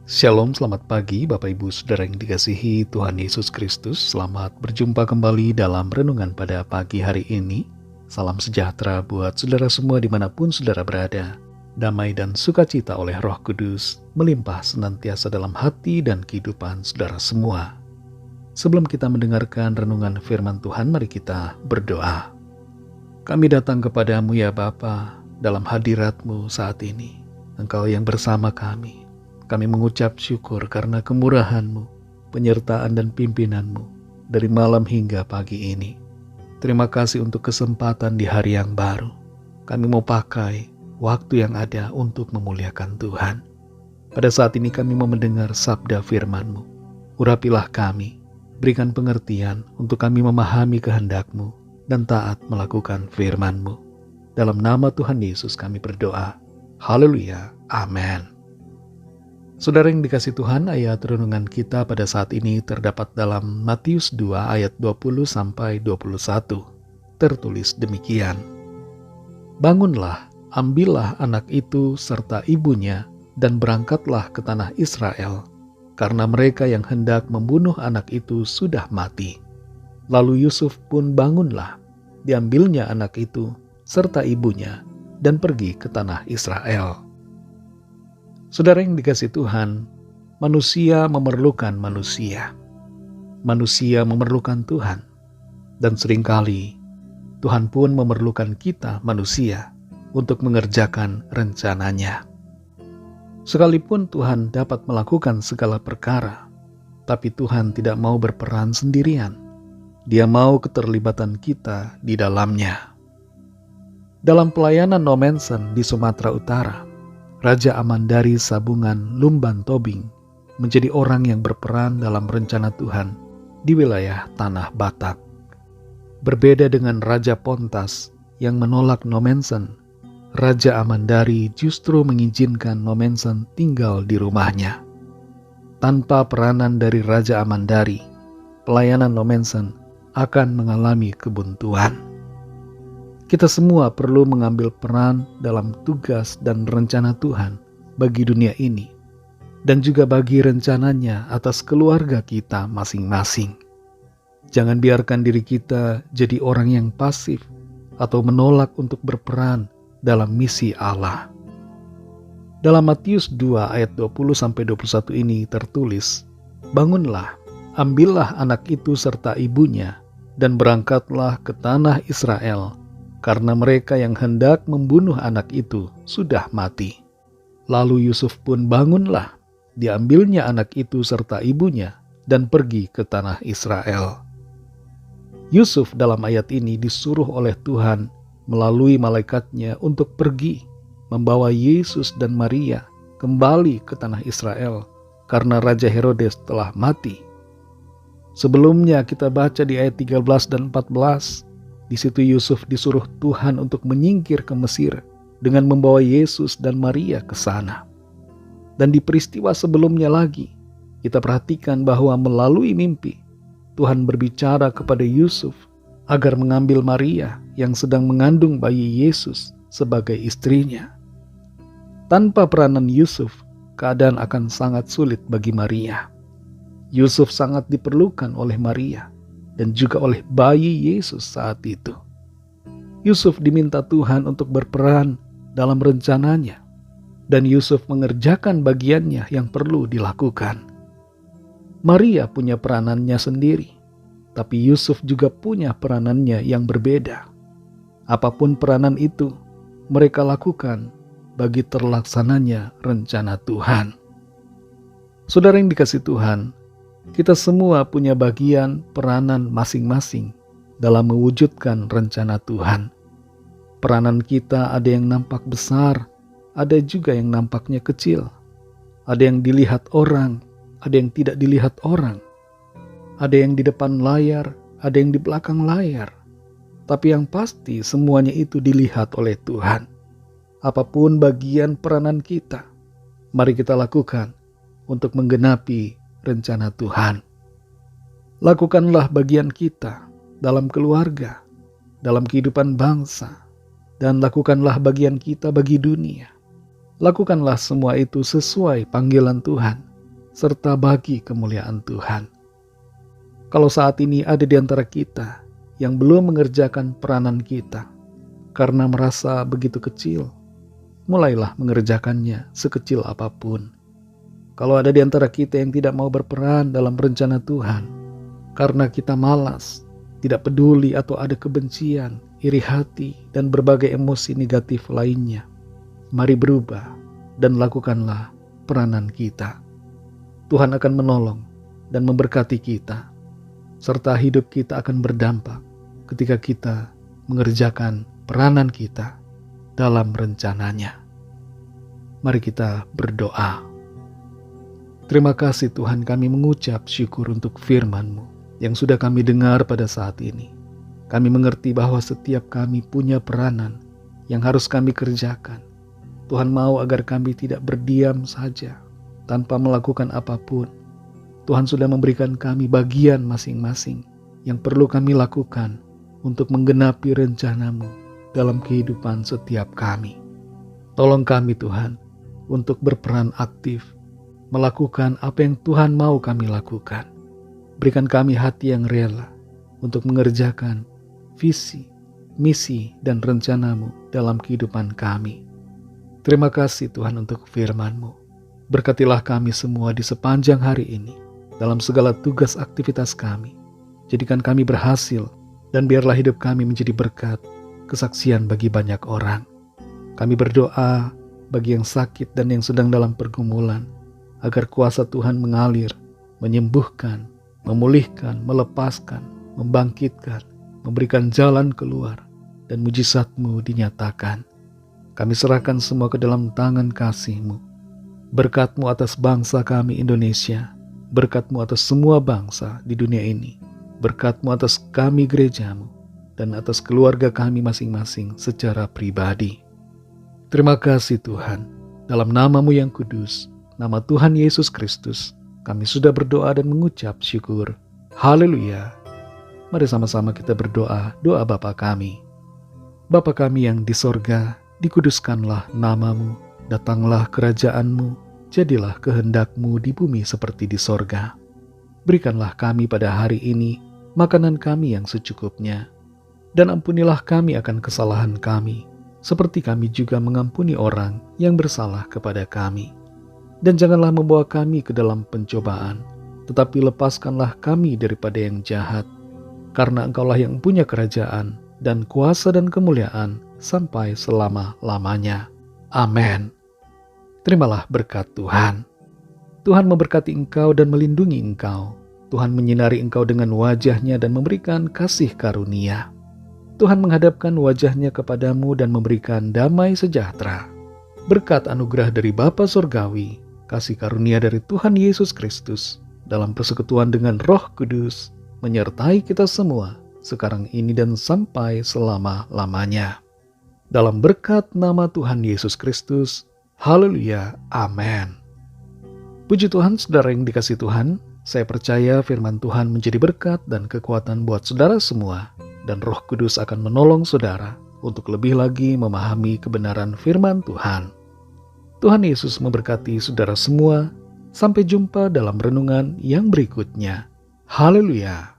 Shalom, selamat pagi Bapak Ibu Saudara yang dikasihi Tuhan Yesus Kristus. Selamat berjumpa kembali dalam renungan pada pagi hari ini. Salam sejahtera buat saudara semua dimanapun saudara berada. Damai dan sukacita oleh Roh Kudus melimpah senantiasa dalam hati dan kehidupan saudara semua. Sebelum kita mendengarkan renungan firman Tuhan, mari kita berdoa. Kami datang kepadamu ya Bapa, dalam hadirat-Mu saat ini. Engkau yang bersama kami. Kami mengucap syukur karena kemurahan-Mu, penyertaan dan pimpinan-Mu dari malam hingga pagi ini. Terima kasih untuk kesempatan di hari yang baru. Kami mau pakai waktu yang ada untuk memuliakan Tuhan. Pada saat ini kami mau mendengar sabda firman-Mu. Urapilah kami, berikan pengertian untuk kami memahami kehendak-Mu dan taat melakukan firman-Mu. Dalam nama Tuhan Yesus kami berdoa. Haleluya. Amin. Saudara yang dikasih Tuhan, ayat renungan kita pada saat ini terdapat dalam Matius 2 ayat 20-21. Tertulis demikian. Bangunlah, ambillah anak itu serta ibunya dan berangkatlah ke tanah Israel, karena mereka yang hendak membunuh anak itu sudah mati. Lalu Yusuf pun bangunlah, diambilnya anak itu serta ibunya dan pergi ke tanah Israel. Saudara yang dikasih Tuhan, manusia memerlukan manusia. Manusia memerlukan Tuhan. Dan seringkali Tuhan pun memerlukan kita manusia untuk mengerjakan rencananya. Sekalipun Tuhan dapat melakukan segala perkara, tapi Tuhan tidak mau berperan sendirian. Dia mau keterlibatan kita di dalamnya. Dalam pelayanan Nomensen di Sumatera Utara, Raja Amandari Sabungan Lumban Tobing menjadi orang yang berperan dalam rencana Tuhan di wilayah Tanah Batak. Berbeda dengan Raja Pontas yang menolak Nomensen, Raja Amandari justru mengizinkan Nomensen tinggal di rumahnya. Tanpa peranan dari Raja Amandari, pelayanan Nomensen akan mengalami kebuntuan. Kita semua perlu mengambil peran dalam tugas dan rencana Tuhan bagi dunia ini, dan juga bagi rencananya atas keluarga kita masing-masing. Jangan biarkan diri kita jadi orang yang pasif atau menolak untuk berperan dalam misi Allah. Dalam Matius 2 ayat 20-21 ini tertulis, bangunlah, ambillah anak itu serta ibunya, dan berangkatlah ke tanah Israel, karena mereka yang hendak membunuh anak itu sudah mati. Lalu Yusuf pun bangunlah, diambilnya anak itu serta ibunya, dan pergi ke tanah Israel. Yusuf dalam ayat ini disuruh oleh Tuhan melalui malaikatnya untuk pergi, membawa Yesus dan Maria kembali ke tanah Israel, karena Raja Herodes telah mati. Sebelumnya kita baca di ayat 13 dan 14, di situ Yusuf disuruh Tuhan untuk menyingkir ke Mesir dengan membawa Yesus dan Maria ke sana. Dan di peristiwa sebelumnya lagi, kita perhatikan bahwa melalui mimpi, Tuhan berbicara kepada Yusuf agar mengambil Maria yang sedang mengandung bayi Yesus sebagai istrinya. Tanpa peranan Yusuf, keadaan akan sangat sulit bagi Maria. Yusuf sangat diperlukan oleh Maria dan juga oleh bayi Yesus saat itu. Yusuf diminta Tuhan untuk berperan dalam rencananya, dan Yusuf mengerjakan bagiannya yang perlu dilakukan. Maria punya peranannya sendiri, tapi Yusuf juga punya peranannya yang berbeda. Apapun peranan itu, mereka lakukan bagi terlaksananya rencana Tuhan. Saudara yang dikasih Tuhan, kita semua punya bagian peranan masing-masing dalam mewujudkan rencana Tuhan. Peranan kita ada yang nampak besar, ada juga yang nampaknya kecil. Ada yang dilihat orang, ada yang tidak dilihat orang. Ada yang di depan layar, ada yang di belakang layar. Tapi yang pasti semuanya itu dilihat oleh Tuhan. Apapun bagian peranan kita, mari kita lakukan untuk menggenapi rencana Tuhan. Lakukanlah bagian kita dalam keluarga, dalam kehidupan bangsa, dan lakukanlah bagian kita bagi dunia. Lakukanlah semua itu sesuai panggilan Tuhan serta bagi kemuliaan Tuhan. Kalau saat ini ada di antara kita yang belum mengerjakan peranan kita karena merasa begitu kecil, mulailah mengerjakannya sekecil apapun. Kalau ada di antara kita yang tidak mau berperan dalam rencana Tuhan karena kita malas, tidak peduli atau ada kebencian, iri hati, dan berbagai emosi negatif lainnya, mari berubah dan lakukanlah peranan kita. Tuhan akan menolong dan memberkati kita, serta hidup kita akan berdampak ketika kita mengerjakan peranan kita dalam rencananya. Mari kita berdoa. Terima kasih Tuhan, kami mengucap syukur untuk firman-Mu yang sudah kami dengar pada saat ini. Kami mengerti bahwa setiap kami punya peranan yang harus kami kerjakan. Tuhan mau agar kami tidak berdiam saja tanpa melakukan apapun. Tuhan sudah memberikan kami bagian masing-masing yang perlu kami lakukan untuk menggenapi rencana-Mu dalam kehidupan setiap kami. Tolong kami Tuhan untuk berperan aktif, melakukan apa yang Tuhan mau kami lakukan. Berikan kami hati yang rela untuk mengerjakan visi, misi, dan rencana-Mu dalam kehidupan kami. Terima kasih Tuhan untuk firman-Mu. Berkatilah kami semua di sepanjang hari ini, dalam segala tugas aktivitas kami. Jadikan kami berhasil, dan biarlah hidup kami menjadi berkat, kesaksian bagi banyak orang. Kami berdoa bagi yang sakit dan yang sedang dalam pergumulan, agar kuasa Tuhan mengalir, menyembuhkan, memulihkan, melepaskan, membangkitkan, memberikan jalan keluar, dan mujizat-Mu dinyatakan. Kami serahkan semua ke dalam tangan kasih-Mu. Berkat-Mu atas bangsa kami Indonesia, berkat-Mu atas semua bangsa di dunia ini, berkat-Mu atas kami gereja-Mu, dan atas keluarga kami masing-masing secara pribadi. Terima kasih Tuhan, dalam nama-Mu yang kudus, nama Tuhan Yesus Kristus, kami sudah berdoa dan mengucap syukur. Haleluya. Mari sama-sama kita berdoa, doa Bapa kami. Bapa kami yang di sorga, dikuduskanlah nama-Mu, datanglah kerajaan-Mu, jadilah kehendak-Mu di bumi seperti di sorga. Berikanlah kami pada hari ini makanan kami yang secukupnya, dan ampunilah kami akan kesalahan kami, seperti kami juga mengampuni orang yang bersalah kepada kami. Dan janganlah membawa kami ke dalam pencobaan, tetapi lepaskanlah kami daripada yang jahat, karena Engkaulah yang punya kerajaan dan kuasa dan kemuliaan sampai selama-lamanya. Amin. Terimalah berkat Tuhan. Tuhan memberkati engkau dan melindungi engkau. Tuhan menyinari engkau dengan wajah-Nya dan memberikan kasih karunia. Tuhan menghadapkan wajah-Nya kepadamu dan memberikan damai sejahtera. Berkat anugerah dari Bapa Surgawi, kasih karunia dari Tuhan Yesus Kristus, dalam persekutuan dengan Roh Kudus, menyertai kita semua, sekarang ini dan sampai selama-lamanya. Dalam berkat nama Tuhan Yesus Kristus, haleluya, amin. Puji Tuhan, saudara yang dikasihi Tuhan, saya percaya firman Tuhan menjadi berkat dan kekuatan buat saudara semua, dan Roh Kudus akan menolong saudara untuk lebih lagi memahami kebenaran firman Tuhan. Tuhan Yesus memberkati saudara semua. Sampai jumpa dalam renungan yang berikutnya. Haleluya.